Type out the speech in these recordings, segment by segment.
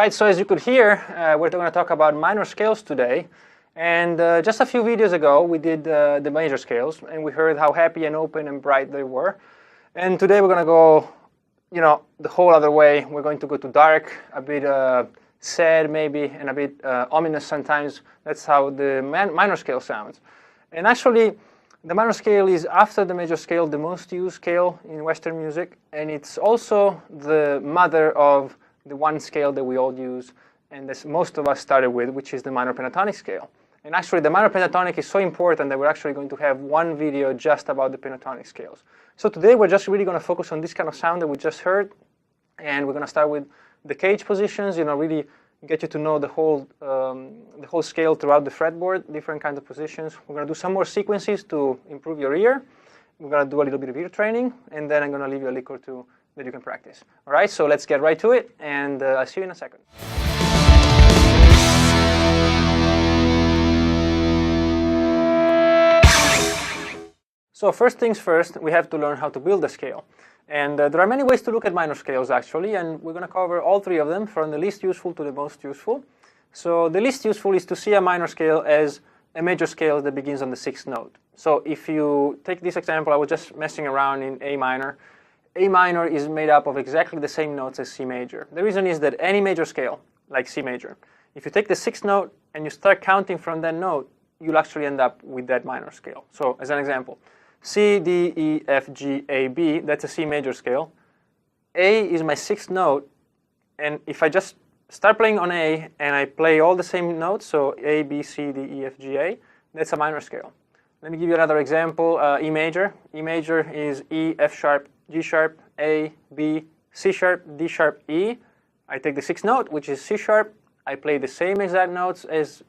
right, so as you could hear, we're going to talk about minor scales today. And just a few videos ago, we did the major scales, and we heard how happy and open and bright they were. And today we're going to go, the whole other way. We're going to go to dark, a bit sad maybe, and a bit ominous sometimes. That's how the minor scale sounds. And actually, the minor scale is, after the major scale, the most used scale in Western music, and it's also the mother of the one scale that we all use, and that most of us started with, which is the minor pentatonic scale. And actually, the minor pentatonic is so important that we're actually going to have one video just about the pentatonic scales. So today, we're just really going to focus on this kind of sound that we just heard, and we're going to start with the cage positions, really get you to know the whole scale throughout the fretboard, different kinds of positions. We're going to do some more sequences to improve your ear. We're going to do a little bit of ear training, and then I'm going to leave you a link or two that you can practice. All right, so let's get right to it, and I'll see you in a second. So first things first, we have to learn how to build a scale. And there are many ways to look at minor scales, actually, and we're going to cover all three of them, from the least useful to the most useful. So the least useful is to see a minor scale as a major scale that begins on the sixth note. So if you take this example, I was just messing around in A minor. A minor is made up of exactly the same notes as C major. The reason is that any major scale, like C major, if you take the sixth note and you start counting from that note, you'll actually end up with that minor scale. So as an example, C, D, E, F, G, A, B, that's a C major scale. A is my sixth note, and if I just start playing on A and I play all the same notes, so A, B, C, D, E, F, G, A, that's a minor scale. Let me give you another example, E major. E major is E, F sharp, G sharp, A, B, C sharp, D sharp, E. I take the sixth note, which is C sharp. I play the same exact notes as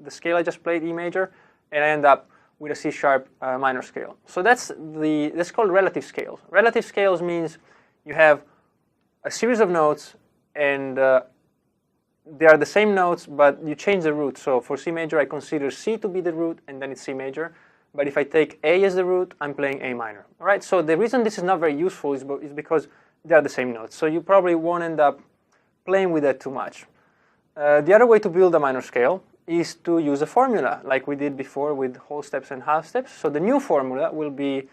the scale I just played, E major, and I end up with a C sharp minor scale. So that's called relative scales. Relative scales means you have a series of notes, and they are the same notes, but you change the root. So for C major, I consider C to be the root, and then it's C major. But if I take A as the root, I'm playing A minor. All right. So the reason this is not very useful is because they are the same notes. So you probably won't end up playing with that too much. The other way to build a minor scale is to use a formula, like we did before with whole steps and half steps. So the new formula will be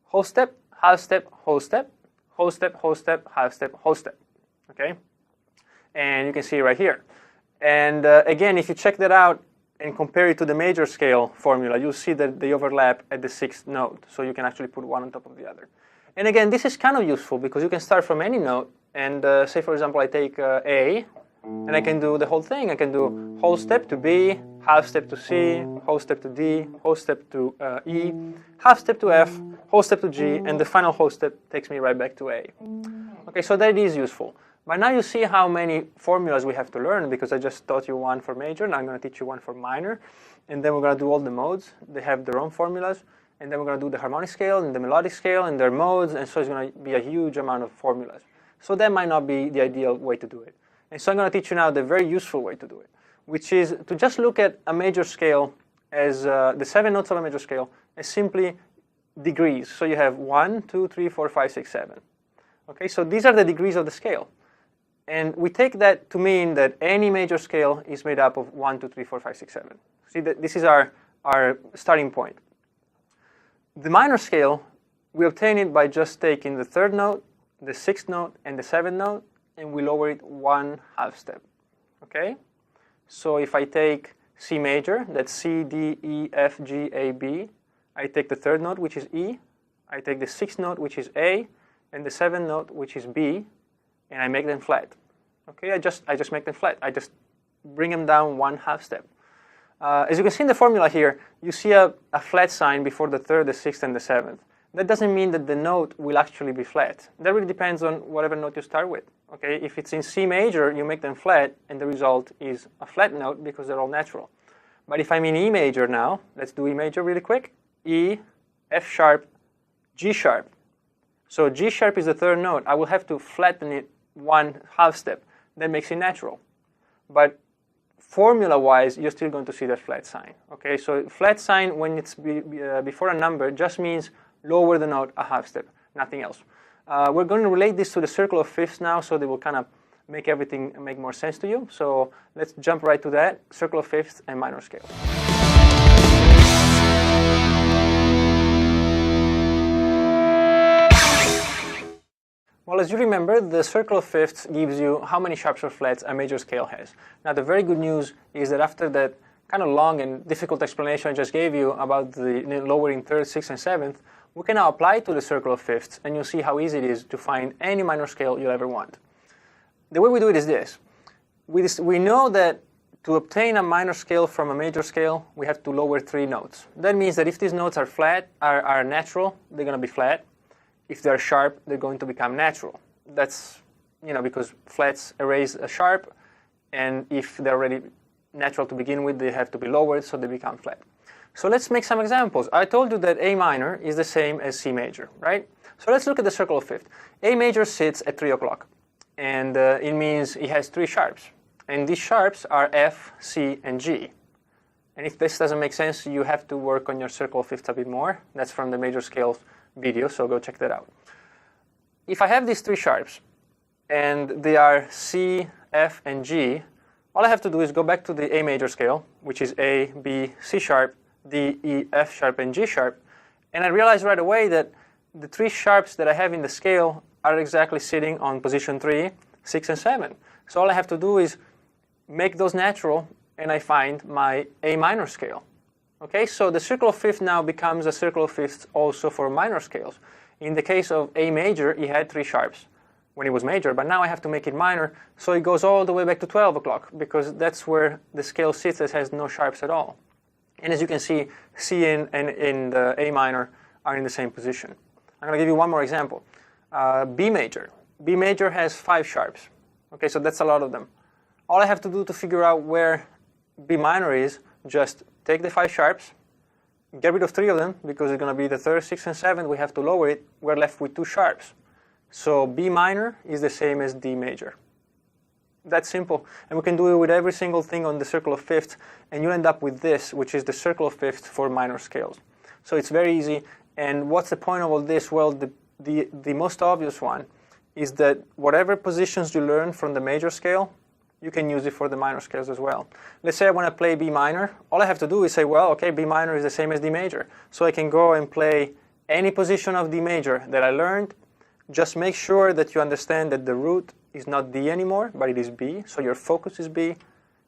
whole step, half step, whole step, whole step, whole step, half step, whole step. Okay? And you can see it right here. And again, if you check that out and compare it to the major scale formula, you'll see that they overlap at the sixth note. So you can actually put one on top of the other. And again, this is kind of useful because you can start from any note. And say, for example, I take A, and I can do the whole thing. I can do whole step to B, half step to C, whole step to D, whole step to E, half step to F, whole step to G, and the final whole step takes me right back to A. Okay, so that is useful. But now you see how many formulas we have to learn, because I just taught you one for major, and I'm going to teach you one for minor. And then we're going to do all the modes. They have their own formulas. And then we're going to do the harmonic scale and the melodic scale and their modes, and so it's going to be a huge amount of formulas. So that might not be the ideal way to do it. And so I'm going to teach you now the very useful way to do it, which is to just look at a major scale as the 7 notes of a major scale as simply degrees. So you have 1, 2, 3, 4, 5, 6, 7. Okay, so these are the degrees of the scale. And we take that to mean that any major scale is made up of 1, 2, 3, 4, 5, 6, 7. See, this is our starting point. The minor scale, we obtain it by just taking the third note, the sixth note, and the seventh note, and we lower it one half step. Okay? So if I take C major, that's C, D, E, F, G, A, B, I take the third note, which is E, I take the sixth note, which is A, and the seventh note, which is B, and I make them flat. Okay? I just make them flat. I just bring them down one half step. As you can see in the formula here, you see a flat sign before the third, the sixth, and the seventh. That doesn't mean that the note will actually be flat. That really depends on whatever note you start with. Okay, if it's in C major, you make them flat, and the result is a flat note because they're all natural. But if I'm in E major now, let's do E major really quick. E, F sharp, G sharp. So G sharp is the third note. I will have to flatten it one half step. That makes it natural. But formula-wise, you're still going to see that flat sign. Okay, so flat sign when it's before a number just means lower the note a half step, nothing else. We're going to relate this to the circle of fifths now, so they will kind of make everything make more sense to you. So let's jump right to that, circle of fifths and minor scales. Well, as you remember, the circle of fifths gives you how many sharps or flats a major scale has. Now, the very good news is that after that kind of long and difficult explanation I just gave you about the lowering third, sixth, and seventh, we can now apply it to the circle of fifths, and you'll see how easy it is to find any minor scale you'll ever want. The way we do it is this. We know that to obtain a minor scale from a major scale, we have to lower 3 notes. That means that if these notes are flat, are natural, they're going to be flat. If they're sharp, they're going to become natural. That's, because flats erase a sharp, and if they're already natural to begin with, they have to be lowered, so they become flat. So let's make some examples. I told you that A minor is the same as C major, right? So let's look at the circle of fifth. A major sits at 3 o'clock, and it means it has 3 sharps. And these sharps are F, C, and G. And if this doesn't make sense, you have to work on your circle of fifths a bit more. That's from the major scales video, so go check that out. If I have these 3 sharps, and they are C, F, and G, all I have to do is go back to the A major scale, which is A, B, C sharp, D, E, F sharp, and G sharp, and I realize right away that the 3 sharps that I have in the scale are exactly sitting on position 3, 6, and 7. So all I have to do is make those natural, and I find my A minor scale. Okay, so the circle of fifths now becomes a circle of fifths also for minor scales. In the case of A major, it had 3 sharps when it was major, but now I have to make it minor, so it goes all the way back to 12 o'clock, because that's where the scale sits that has no sharps at all. And as you can see, C and the A minor are in the same position. I'm going to give you one more example. B major. B major has 5 sharps. Okay, so that's a lot of them. All I have to do to figure out where B minor is, just take the 5 sharps, get rid of 3 of them, because it's going to be the 3rd, 6th, and 7th. We have to lower it. We're left with 2 sharps. So B minor is the same as D major. That's simple. And we can do it with every single thing on the circle of fifths, and you end up with this, which is the circle of fifths for minor scales. So it's very easy. And what's the point of all this? Well, the most obvious one is that whatever positions you learn from the major scale, you can use it for the minor scales as well. Let's say I want to play B minor. All I have to do is say, well, okay, B minor is the same as D major. So I can go and play any position of D major that I learned. Just make sure that you understand that the root is not D anymore, but it is B. So your focus is B,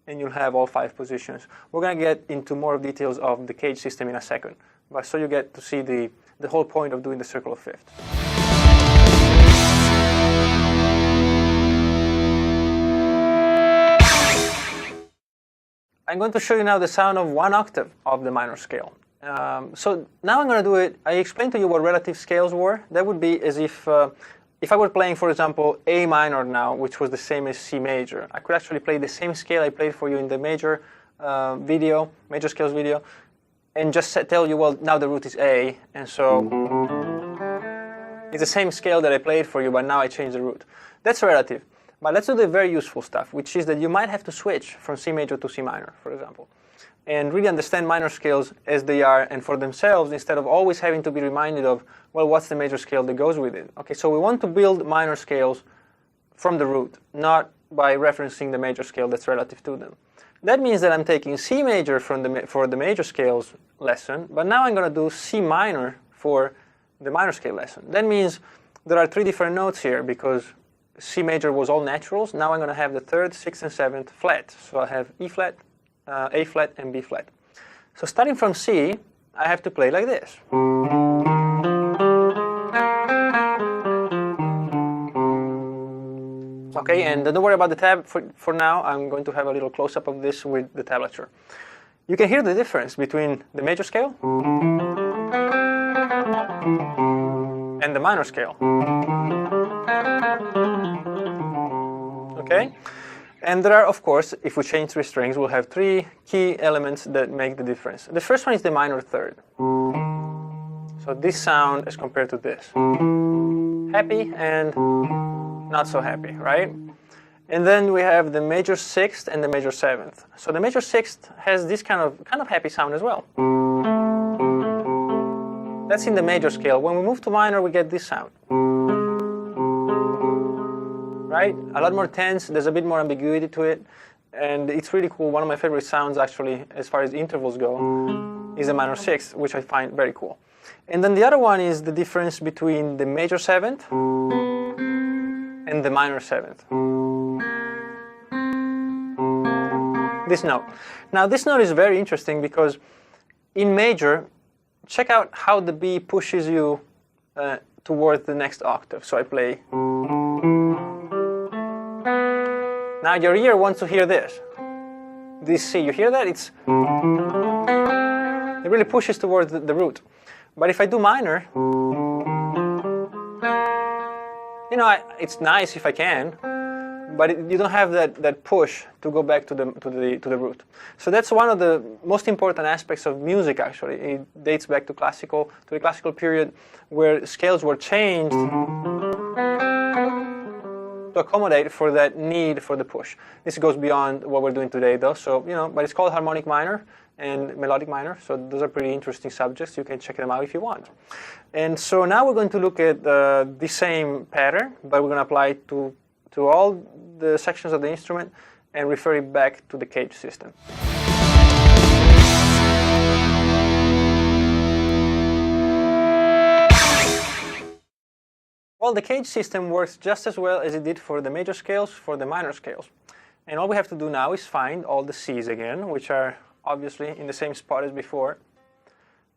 and you'll have all 5 positions. We're going to get into more details of the cage system in a second, but so you get to see the whole point of doing the circle of fifths. I'm going to show you now the sound of 1 octave of the minor scale. So now I'm going to do it. I explained to you what relative scales were. That would be as if I were playing, for example, A minor now, which was the same as C major. I could actually play the same scale I played for you in the major scales video, and just tell you, well, now the root is A, and so it's the same scale that I played for you, but now I changed the root. That's relative. But let's do the very useful stuff, which is that you might have to switch from C major to C minor, for example, and really understand minor scales as they are and for themselves, instead of always having to be reminded of, well, what's the major scale that goes with it? Okay, so we want to build minor scales from the root, not by referencing the major scale that's relative to them. That means that I'm taking C major for the major scales lesson, but now I'm going to do C minor for the minor scale lesson. That means there are 3 different notes here, because C major was all naturals. Now I'm going to have the 3rd, 6th, and 7th flat. So I have E flat, A flat, and B flat. So starting from C, I have to play like this. Okay, and don't worry about the tab for now. I'm going to have a little close-up of this with the tablature. You can hear the difference between the major scale and the minor scale. Okay? And there are, of course, if we change 3 strings, we'll have 3 key elements that make the difference. The first one is the minor third. So this sound as compared to this. Happy and not so happy, right? And then we have the major 6th and the major 7th. So the major 6th has this kind of happy sound as well. That's in the major scale. When we move to minor, we get this sound. right? A lot more tense, there's a bit more ambiguity to it, and it's really cool. One of my favorite sounds, actually, as far as intervals go, is the minor sixth, which I find very cool. And then the other one is the difference between the major seventh and the minor seventh. This note. Now, this note is very interesting because in major, check out how the B pushes you towards the next octave. So I play. Now your ear wants to hear this. This C, you hear that? It really pushes towards the root. But if I do minor, you know, it's nice if I can, but you don't have that push to go back to the root. So that's one of the most important aspects of music. Actually, it dates back to the classical period, where scales were changed to accommodate for that need for the push. This goes beyond what we're doing today, though. So but it's called harmonic minor and melodic minor. So those are pretty interesting subjects. You can check them out if you want. And so now we're going to look at the same pattern, but we're going to apply it to all the sections of the instrument and refer it back to the cage system. Well, the cage system works just as well as it did for the major scales, for the minor scales. And all we have to do now is find all the C's again, which are obviously in the same spot as before.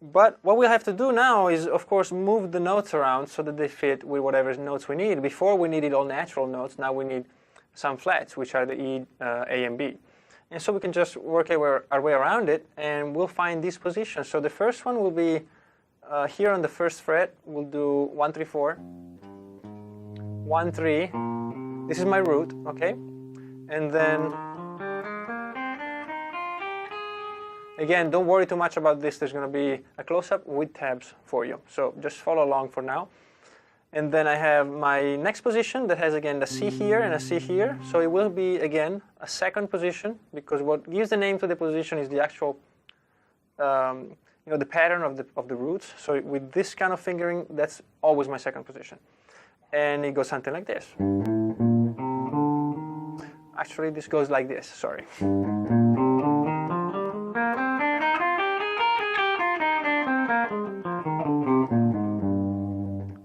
But what we'll have to do now is, of course, move the notes around so that they fit with whatever notes we need. Before we needed all natural notes, now we need some flats, which are the E, A, and B. And so we can just work our way around it, and we'll find these positions. So the first one will be here on the first fret. We'll do 1, 3, 4, 1, 3. This is my root, okay? And then, again, don't worry too much about this. There's going to be a close-up with tabs for you. So just follow along for now. And then I have my next position that has, again, the C here and a C here. So it will be, again, a second position, because what gives the name to the position is the actual, the pattern of the roots. So with this kind of fingering, that's always my second position. And it goes something like this. Actually, this goes like this, sorry.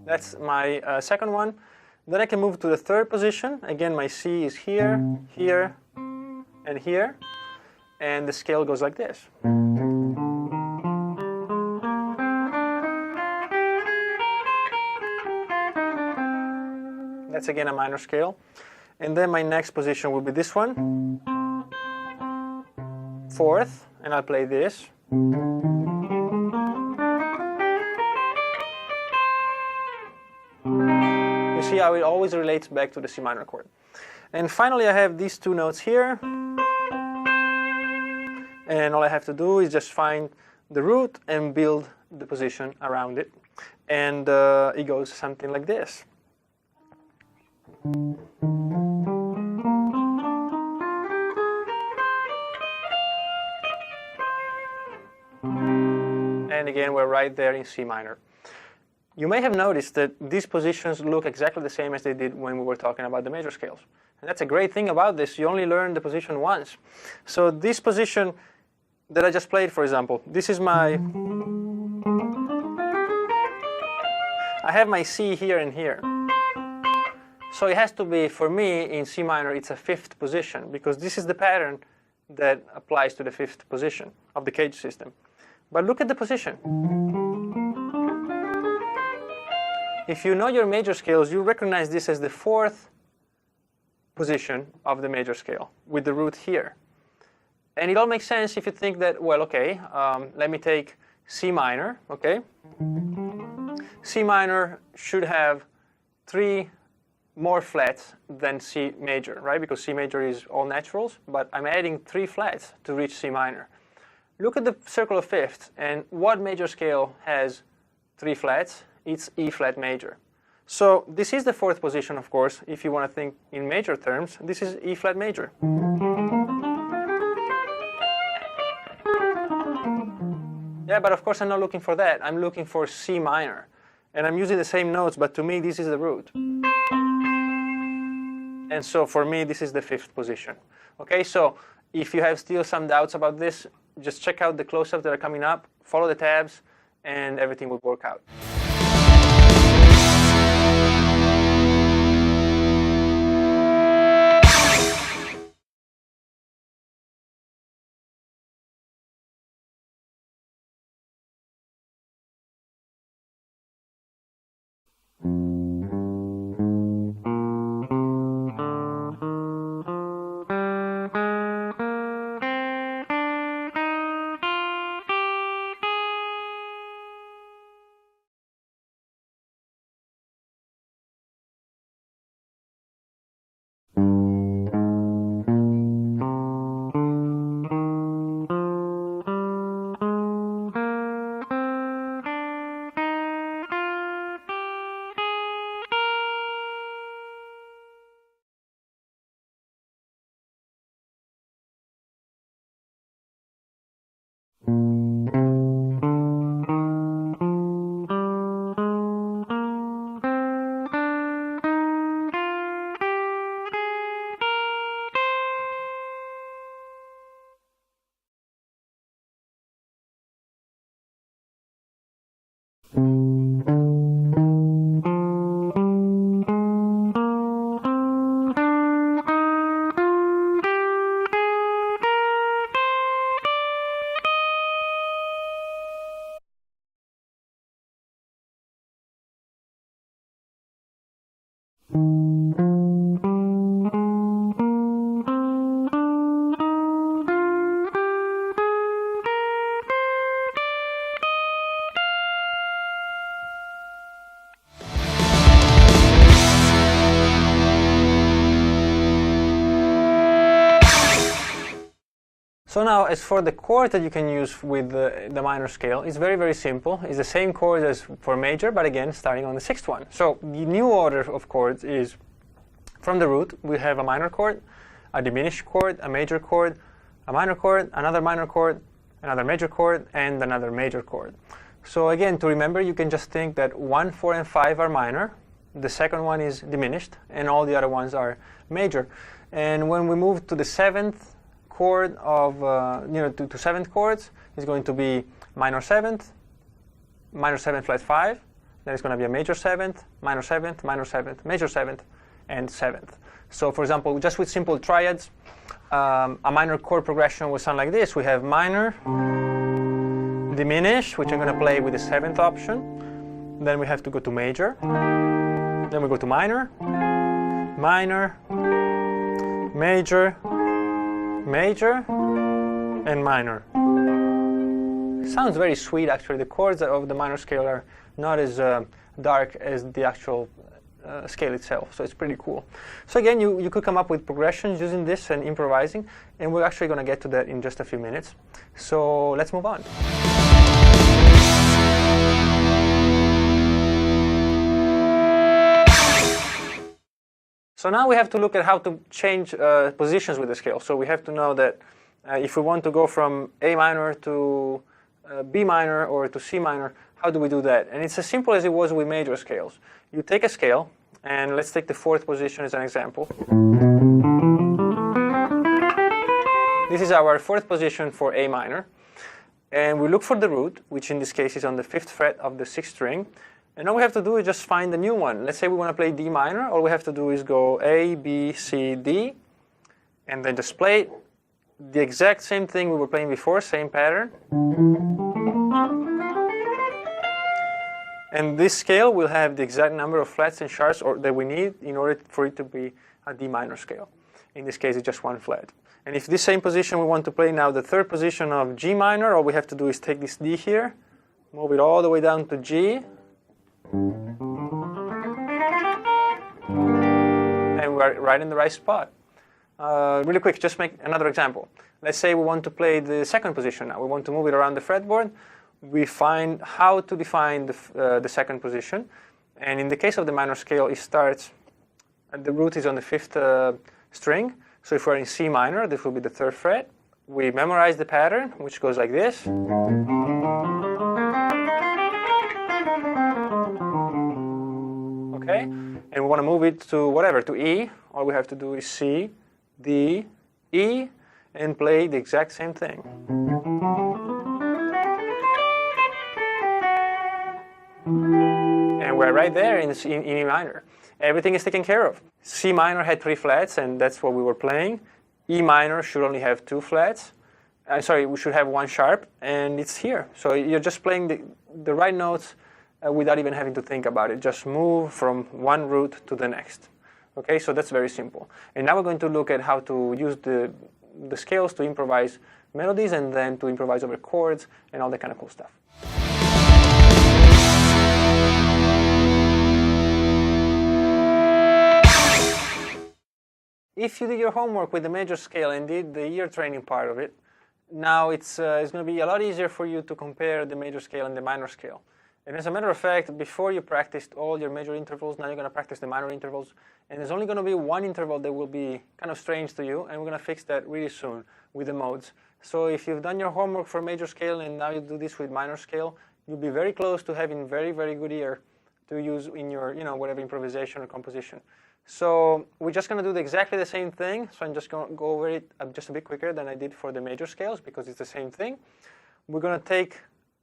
That's my second one. Then I can move to the third position. Again, my C is here, here, and here. And the scale goes like this. That's again a minor scale. And then my next position will be this one. Fourth, and I'll play this. You see how it always relates back to the C minor chord. And finally I have these two notes here. And all I have to do is just find the root and build the position around it. And it goes something like this. And again, we're right there in C minor. You may have noticed that these positions look exactly the same as they did when we were talking about the major scales. And that's a great thing about this. You only learn the position once. So this position that I just played, for example, this is my... I have my C here and here. So it has to be, for me, in C minor, it's a fifth position, because this is the pattern that applies to the fifth position of the cage system. But look at the position. If you know your major scales, you recognize this as the fourth position of the major scale, with the root here. And it all makes sense if you think that, well, okay, let me take C minor, okay? C minor should have 3 more flats than C major, right? Because C major is all naturals, but I'm adding 3 flats to reach C minor. Look at the circle of fifths, and what major scale has 3 flats? It's E flat major. So this is the fourth position, of course, if you want to think in major terms. This is E flat major. Yeah, but of course I'm not looking for that. I'm looking for C minor. And I'm using the same notes, but to me this is the root. And so for me, this is the 5th position. Okay, so if you have still some doubts about this, just check out the close-ups that are coming up, follow the tabs, and everything will work out. So now, as for the chord that you can use with the minor scale, it's very, very simple. It's the same chord as for major, but again, starting on the 6th one. So the new order of chords is, from the root, we have a minor chord, a diminished chord, a major chord, a minor chord, another minor chord, another major chord, and another major chord. So again, to remember, you can just think that 1, 4, and 5 are minor, the second one is diminished, and all the other ones are major. And when we move to the 7th chord of, to 7th chords, is going to be minor 7th, flat 5, then it's going to be a major 7th, minor 7th, major 7th, and 7th. So for example, just with simple triads, a minor chord progression will sound like this. We have minor, diminish, which I'm going to play with the 7th option. Then we have to go to major. Then we go to minor, minor, major, major, and minor. Sounds very sweet, actually. The chords of the minor scale are not as dark as the actual scale itself, so it's pretty cool. So again, you could come up with progressions using this and improvising, and we're actually going to get to that in just a few minutes. So let's move on. So now we have to look at how to change positions with the scale. So we have to know that if we want to go from A minor to B minor or to C minor, how do we do that? And it's as simple as it was with major scales. You take a scale, and let's take the 4th position as an example. This is our 4th position for A minor. And we look for the root, which in this case is on the 5th fret of the 6th string. And all we have to do is just find the new one. Let's say we want to play D minor. All we have to do is go A, B, C, D, and then just play the exact same thing we were playing before, same pattern. And this scale will have the exact number of flats and sharps that we need in order for it to be a D minor scale. In this case, it's just 1 flat. And if this same position we want to play now the 3rd position of G minor, all we have to do is take this D here, move it all the way down to G, and we're right in the right spot. Really quick, just make another example. Let's say we want to play the 2nd position now. We want to move it around the fretboard. We find how to define the 2nd position. And in the case of the minor scale, it starts, the root is on the 5th string. So if we're in C minor, this will be the 3rd fret. We memorize the pattern, which goes like this. Okay, and we want to move it to whatever, to E all we have to do is C, D, E, and play the exact same thing. And we're right there in E minor. Everything is taken care of. C minor had 3 flats, and that's what we were playing. E minor should only have 2 flats. Sorry, we should have 1 sharp, and it's here. So you're just playing the right notes without even having to think about it. Just move from one root to the next. Okay, so that's very simple. And now we're going to look at how to use the scales to improvise melodies and then to improvise over chords and all that kind of cool stuff. If you did your homework with the major scale and did the ear training part of it, now it's going to be a lot easier for you to compare the major scale and the minor scale. And as a matter of fact, before you practiced all your major intervals, now you're going to practice the minor intervals. And there's only going to be one interval that will be kind of strange to you, and we're going to fix that really soon with the modes. So if you've done your homework for major scale and now you do this with minor scale, you'll be very close to having very, very good ear to use in your, whatever improvisation or composition. So we're just going to do exactly the same thing. So I'm just going to go over it just a bit quicker than I did for the major scales because it's the same thing. We're going to take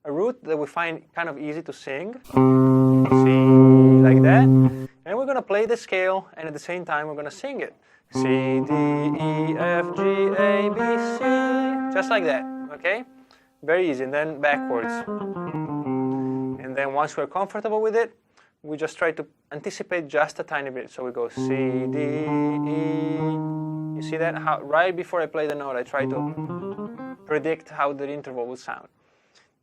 a root that we find kind of easy to sing, C, like that, and we're going to play the scale, and at the same time we're going to sing it. C, D, E, F, G, A, B, C, just like that, okay? Very easy, and then backwards. And then once we're comfortable with it, we just try to anticipate just a tiny bit. So we go C, D, E. You see that? How, right before I play the note, I try to predict how the interval will sound.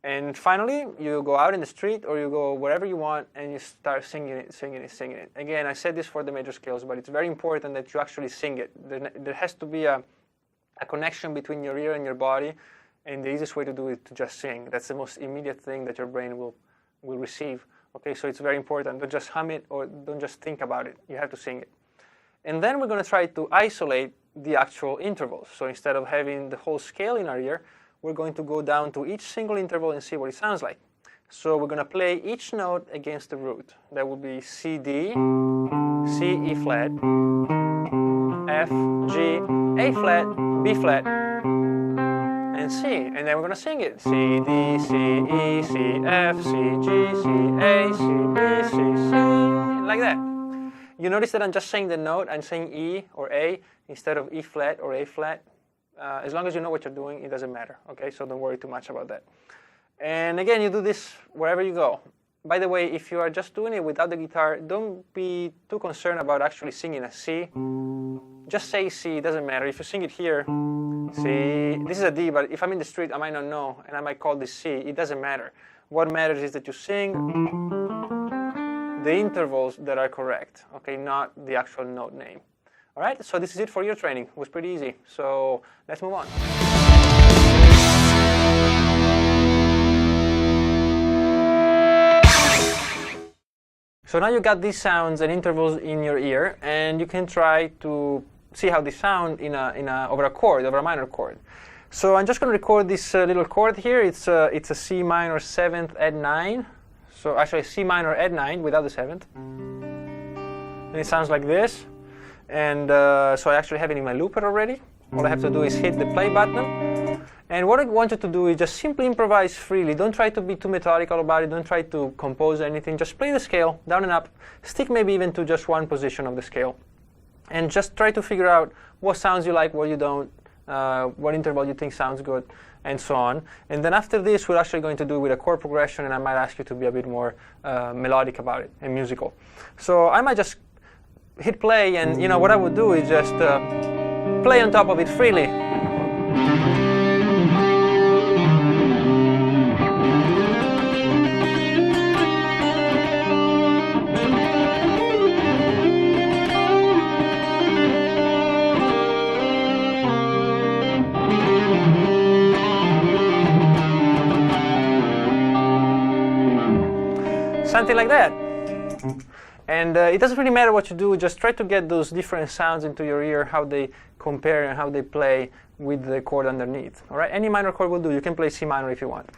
And finally, you go out in the street or you go wherever you want and you start singing it, singing it, singing it. Again, I said this for the major scales, but it's very important that you actually sing it. There has to be a connection between your ear and your body, and the easiest way to do it is to just sing. That's the most immediate thing that your brain will receive. Okay, so it's very important. Don't just hum it or don't just think about it. You have to sing it. And then we're going to try to isolate the actual intervals. So instead of having the whole scale in our ear, we're going to go down to each single interval and see what it sounds like. So we're going to play each note against the root. That will be C, D, C, E flat, F, G, A flat, B flat, and C. And then we're going to sing it. C, D, C, E, C, F, C, G, C, A, C, B, C, C, like that. You notice that I'm just saying the note. I'm saying E or A instead of E flat or A flat. As long as you know what you're doing, it doesn't matter, okay? So don't worry too much about that. And again, you do this wherever you go. By the way, if you are just doing it without the guitar, don't be too concerned about actually singing a C. Just say C, it doesn't matter. If you sing it here, C, this is a D, but if I'm in the street, I might not know, and I might call this C. It doesn't matter. What matters is that you sing the intervals that are correct, okay, not the actual note name. All right, so this is it for ear training. It was pretty easy. So let's move on. So now you got these sounds and intervals in your ear, and you can try to see how they sound over a chord, over a minor chord. So I'm just going to record this little chord here. It's a C minor 7th add 9. So actually C minor add 9 without the 7th. And it sounds like this. And so I actually have it in my looper already. All I have to do is hit the play button. And what I want you to do is just simply improvise freely. Don't try to be too methodical about it. Don't try to compose anything. Just play the scale down and up. Stick maybe even to just one position of the scale. And just try to figure out what sounds you like, what you don't, what interval you think sounds good, and so on. And then after this, we're actually going to do it with a chord progression, and I might ask you to be a bit more melodic about it and musical. So I might just hit play, and what I would do is just play on top of it freely. Something like that. And it doesn't really matter what you do, just try to get those different sounds into your ear, how they compare and how they play with the chord underneath. All right, any minor chord will do. You can play C minor if you want.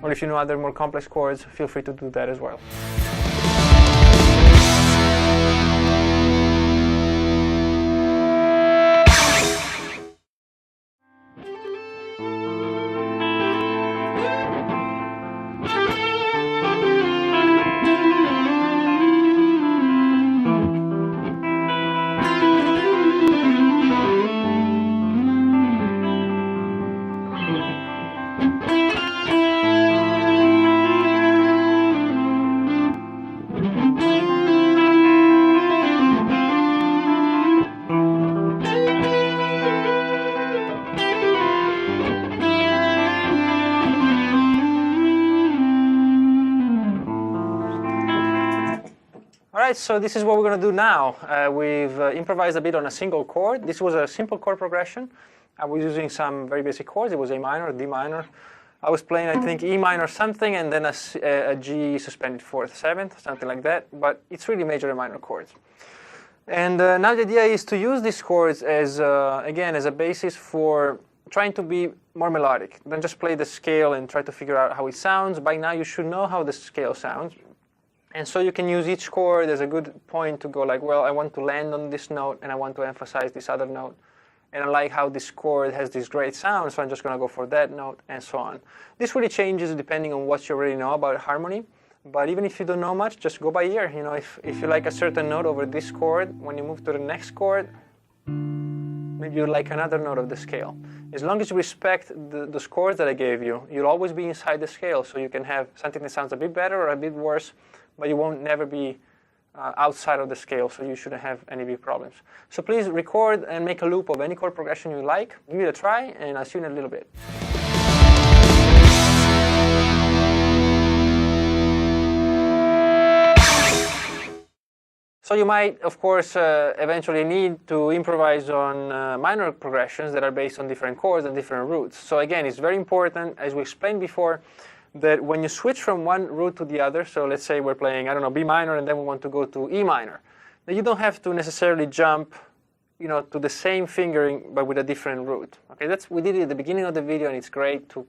Or if you know other more complex chords, feel free to do that as well. Alright, so this is what we're going to do now. We've improvised a bit on a single chord. This was a simple chord progression. I was using some very basic chords. It was A minor, D minor. I was playing, I think, E minor something, and then a G suspended 4th, 7th, something like that. But it's really major and minor chords. And now the idea is to use these chords as, again, as a basis for trying to be more melodic. Don't just play the scale and try to figure out how it sounds. By now you should know how the scale sounds. And so you can use each chord as a good point to go like, well, I want to land on this note and I want to emphasize this other note. And I like how this chord has this great sound, so I'm just going to go for that note, and so on. This really changes depending on what you already know about harmony. But even if you don't know much, just go by ear. You know, if you like a certain note over this chord, when you move to the next chord, maybe you like another note of the scale. As long as you respect those chords that I gave you, you'll always be inside the scale. So you can have something that sounds a bit better or a bit worse, but you won't never be outside of the scale, so you shouldn't have any big problems. So please record and make a loop of any chord progression you like. Give it a try, and I'll see you in a little bit. So you might, of course, eventually need to improvise on minor progressions that are based on different chords and different roots. So again, it's very important, as we explained before, that when you switch from one root to the other, so let's say we're playing, I don't know, B minor, and then we want to go to E minor, then you don't have to necessarily jump, you know, to the same fingering but with a different root. Okay, we did it at the beginning of the video, and it's great to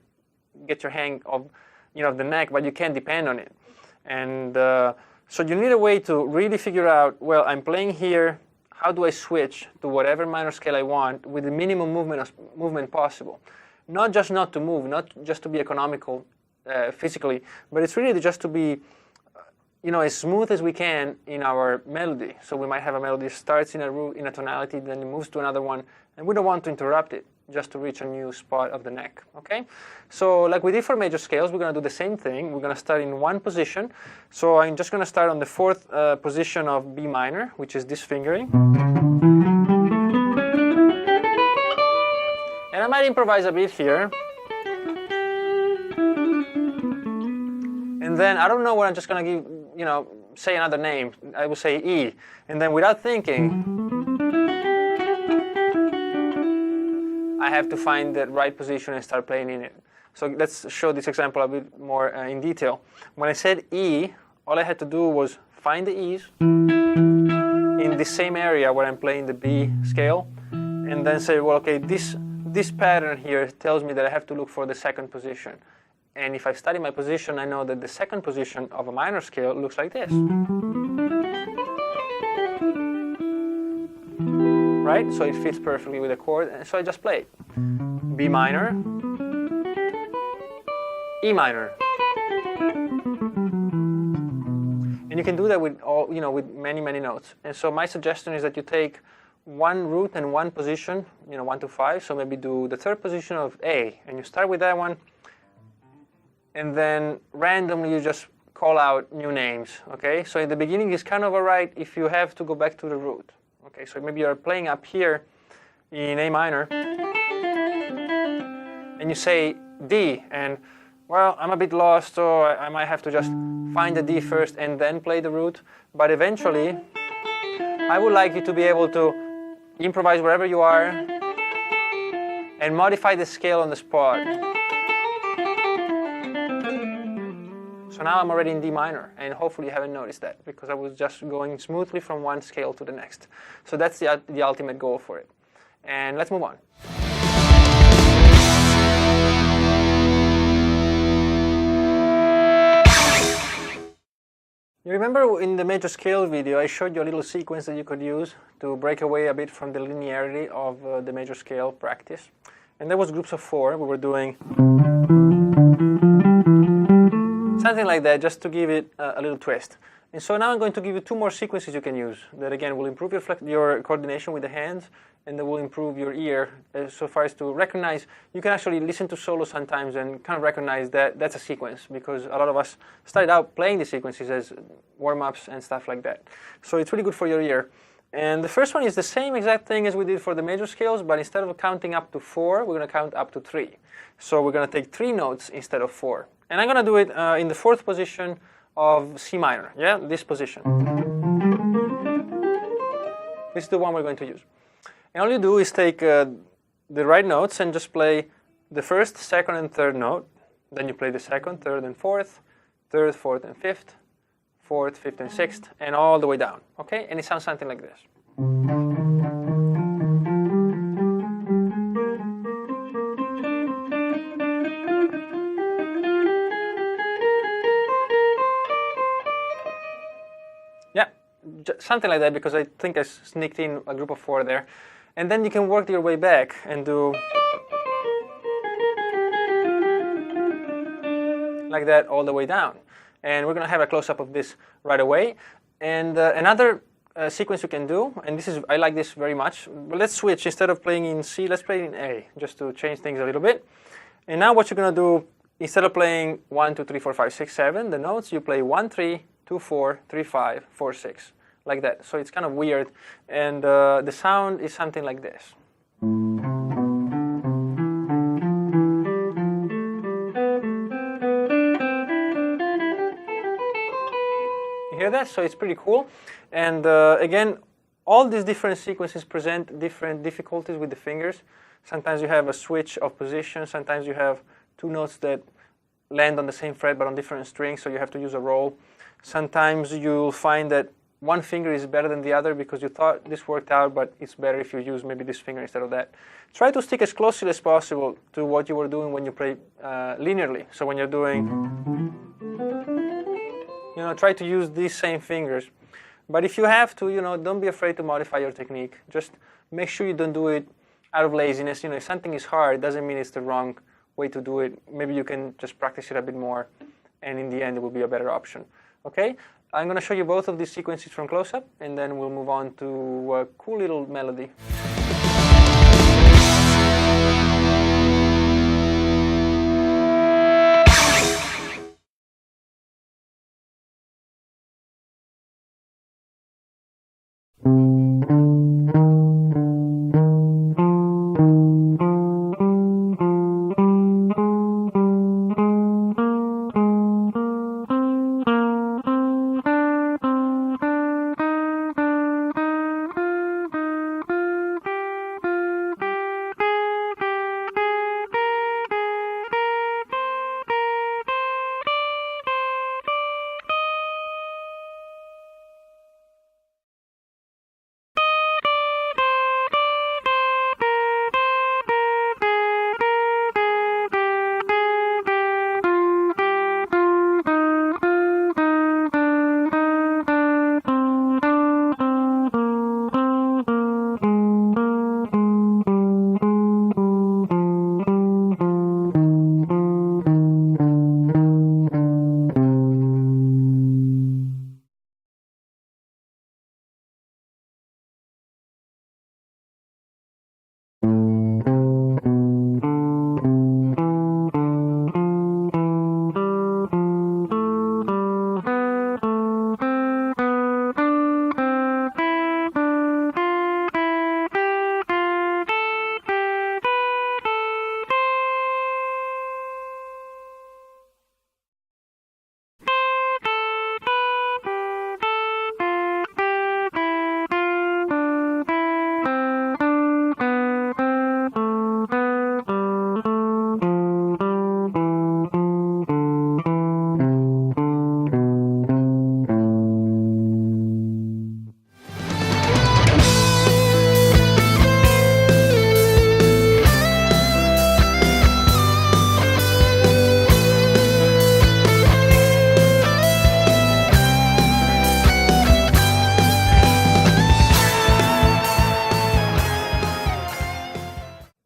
get your hang of, you know, the neck, but you can't depend on it. And so you need a way to really figure out, well, I'm playing here, how do I switch to whatever minor scale I want with the minimum movement possible? Not just not to move, not just to be economical physically, but it's really just to be, you know, as smooth as we can in our melody. So we might have a melody that starts in a root, in a tonality, then it moves to another one, and we don't want to interrupt it just to reach a new spot of the neck. Okay, so like we did for major scales, we're going to do the same thing. We're going to start in one position. So I'm just going to start on the 4th position of B minor, which is this fingering, and I might improvise a bit here. And then I don't know what I'm just going to give, you know, say another name. I will say E. And then without thinking, I have to find the right position and start playing in it. So let's show this example a bit more in detail. When I said E, all I had to do was find the E's in the same area where I'm playing the B scale, and then say, well, okay, this pattern here tells me that I have to look for the 2nd position. And if I study my position, I know that the 2nd position of a minor scale looks like this. Right? So it fits perfectly with the chord, and so I just play it. B minor, E minor. And you can do that with all, you know, with many, many notes. And so my suggestion is that you take one root and one position, you know, 1 to 5. So maybe do the 3rd position of A, and you start with that one. And then randomly you just call out new names, okay? So in the beginning it's kind of alright if you have to go back to the root. Okay, so maybe you're playing up here in A minor, and you say D, and well, I'm a bit lost, so I might have to just find the D first and then play the root. But eventually, I would like you to be able to improvise wherever you are and modify the scale on the spot. So now I'm already in D minor, and hopefully you haven't noticed that, because I was just going smoothly from one scale to the next. So that's the ultimate goal for it. And let's move on. You remember in the major scale video, I showed you a little sequence that you could use to break away a bit from the linearity of the major scale practice. And there was groups of 4. We were doing something like that, just to give it a little twist. And so now I'm going to give you 2 more sequences you can use that, again, will improve your coordination with the hands, and that will improve your ear so far as to recognize. You can actually listen to solos sometimes and kind of recognize that that's a sequence, because a lot of us started out playing the sequences as warm-ups and stuff like that. So it's really good for your ear. And the first one is the same exact thing as we did for the major scales, but instead of counting up to 4, we're going to count up to 3. So we're going to take 3 notes instead of 4. And I'm going to do it in the 4th position of C minor, yeah, this position. This is the one we're going to use. And all you do is take the right notes and just play the first, second, and third note. Then you play the second, third, and fourth, third, fourth, and fifth, fourth, fifth, and sixth, and all the way down. Okay? And it sounds something like this. Yeah, something like that, because I think I sneaked in a group of 4 there. And then you can work your way back and do like that all the way down. And we're going to have a close-up of this right away. And another sequence you can do, and this is, I like this very much, but let's switch. Instead of playing in C, let's play in A, just to change things a little bit. And now what you're going to do, instead of playing 1, 2, 3, 4, 5, 6, 7, the notes, you play 1, 3, 2, 4, 3, 5, 4, 6, like that. So it's kind of weird. And the sound is something like this. Hear that? So it's pretty cool. And again, all these different sequences present different difficulties with the fingers. Sometimes you have a switch of position. Sometimes you have 2 notes that land on the same fret but on different strings, so you have to use a roll. Sometimes you'll find that one finger is better than the other because you thought this worked out, but it's better if you use maybe this finger instead of that. Try to stick as closely as possible to what you were doing when you play linearly. So when you're doing, try to use these same fingers. But if you have to, don't be afraid to modify your technique. Just make sure you don't do it out of laziness. If something is hard, it doesn't mean it's the wrong way to do it. Maybe you can just practice it a bit more, and in the end, it will be a better option. Okay? I'm going to show you both of these sequences from Closeup, and then we'll move on to a cool little melody.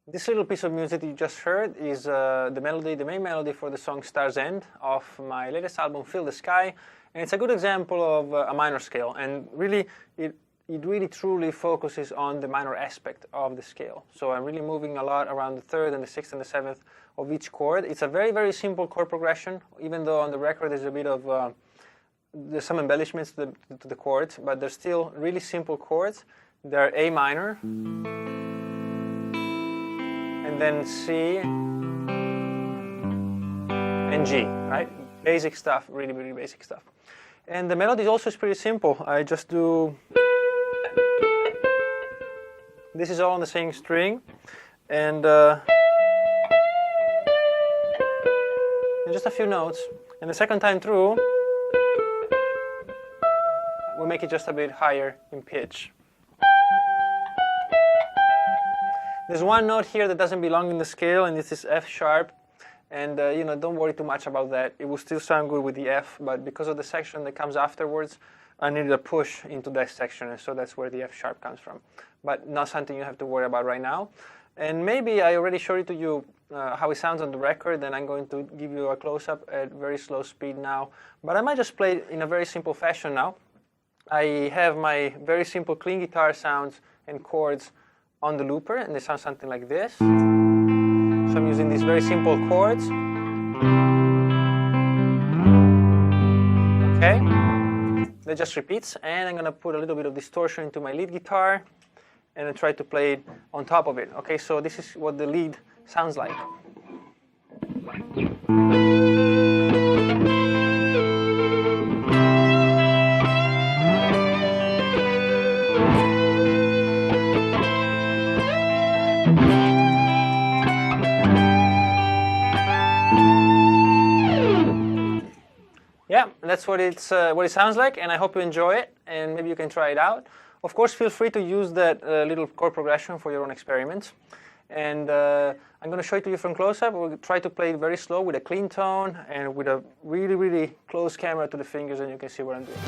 This little piece of music you just heard is the main melody for the song Star's End of my latest album, Fill the Sky, and it's a good example of a minor scale, and really it really truly focuses on the minor aspect of the scale. So I'm really moving a lot around the 3rd and the 6th and the 7th of each chord. It's a very, very simple chord progression, even though on the record there's a bit of there's some embellishments to the chords, but they're still really simple chords. They're A minor, and then C and G, right? Basic stuff, really, really basic stuff. And the melody also is pretty simple. I just do This is all on the same string, and just a few notes. And the second time through, we'll make it just a bit higher in pitch. There's one note here that doesn't belong in the scale, and this is F sharp. And you know, don't worry too much about that. It will still sound good with the F, but because of the section that comes afterwards, I needed a push into that section, and so that's where the F sharp comes from. But not something you have to worry about right now. And maybe I already showed it to you how it sounds on the record, and I'm going to give you a close-up at very slow speed now. But I might just play it in a very simple fashion now. I have my very simple clean guitar sounds and chords on the looper, and they sound something like this. So I'm using these very simple chords. Okay, that just repeats, and I'm going to put a little bit of distortion into my lead guitar and then try to play it on top of it. Okay, so this is what the lead sounds like. Yeah, that's what it sounds like, and I hope you enjoy it, and maybe you can try it out. Of course, feel free to use that little chord progression for your own experiments. And I'm going to show it to you from close-up. We'll try to play it very slow with a clean tone and with a really, really close camera to the fingers, and you can see what I'm doing.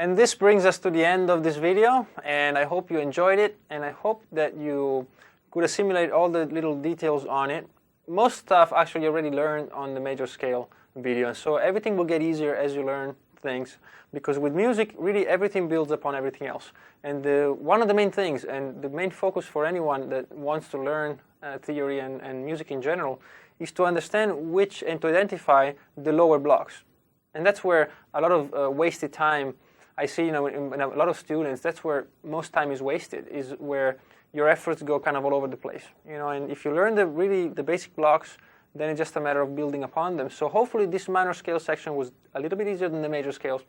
And this brings us to the end of this video, and I hope you enjoyed it, and I hope that you could assimilate all the little details on it. Most stuff actually you already learned on the major scale video, so everything will get easier as you learn things, because with music, really everything builds upon everything else. And one of the main things, and the main focus for anyone that wants to learn theory and music in general, is to understand which and to identify the lower blocks. And that's where a lot of wasted time I see, you know, in a lot of students, that's where most time is wasted, is where your efforts go kind of all over the place. You know, and if you learn the basic blocks, then it's just a matter of building upon them. So hopefully this minor scale section was a little bit easier than the major scales,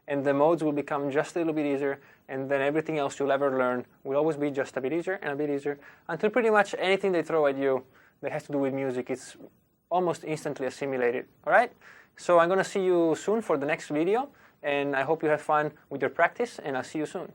and the modes will become just a little bit easier, and then everything else you'll ever learn will always be just a bit easier and a bit easier, until pretty much anything they throw at you that has to do with music, it's almost instantly assimilated. All right? So I'm going to see you soon for the next video. And I hope you have fun with your practice, and I'll see you soon.